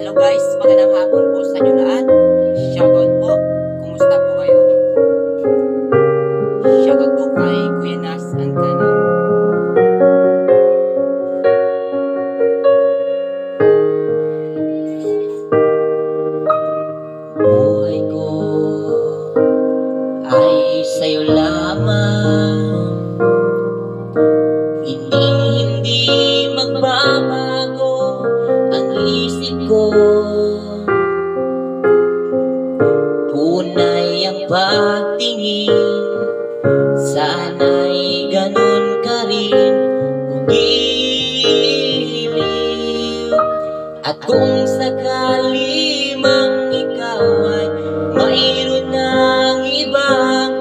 Hello guys, magandang hapon po sa inyo lahat. Shoutout po. Kumusta po kayo? Shoutout po kay Kuya Nas and Kanan. Buhay ko ay sa'yo lamang, hindi magbabago ang isip ko. Tunay ang pagtingin, sana'y ganun ka rin ugiliw. At kung sakali mang ikaw ay mayroon ng ibang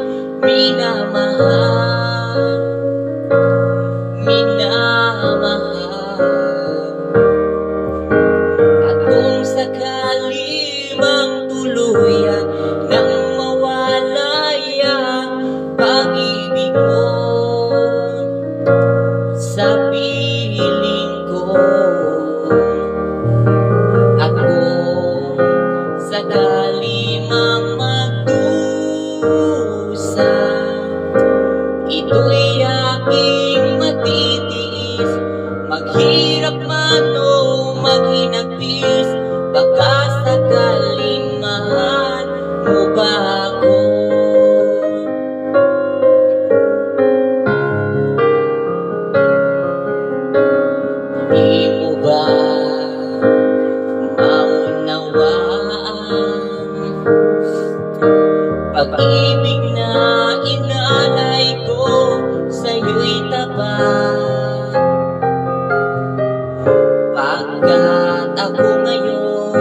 minamahal, at kung sakali mang tuluyan nang mawalay ang pag-ibig mo sa piling ko, at kung sakali mang magdusa, ito'y aking matitiis, maghirap man o maghinagpis, baka sakaling mahal mo ba ako? Di mo ba maunawaan pag-ibig na inalay ko sa'yo'y tapat, pagkat ako ngayon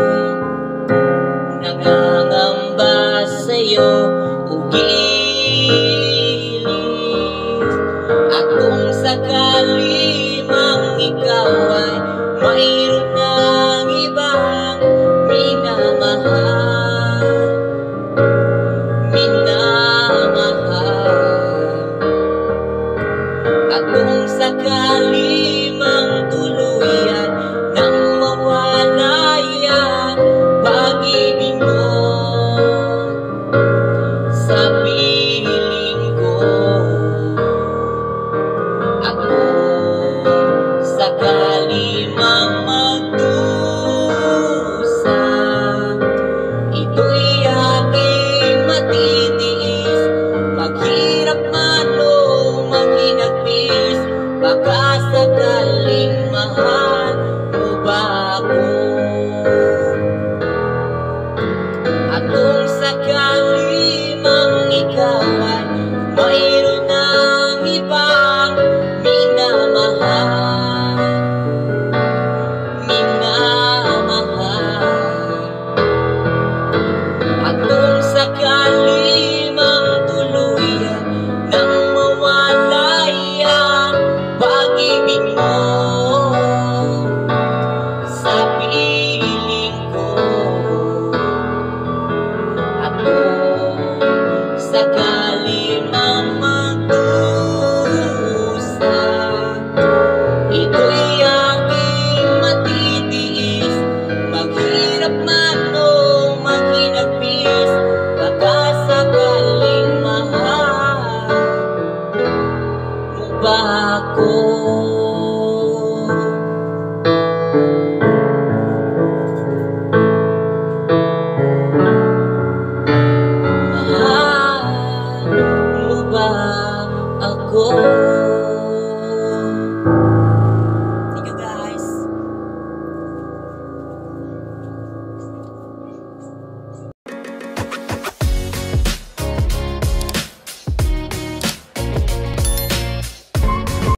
nangangamba sa'yo ugiliw. At kung sakali mang ikaw ay may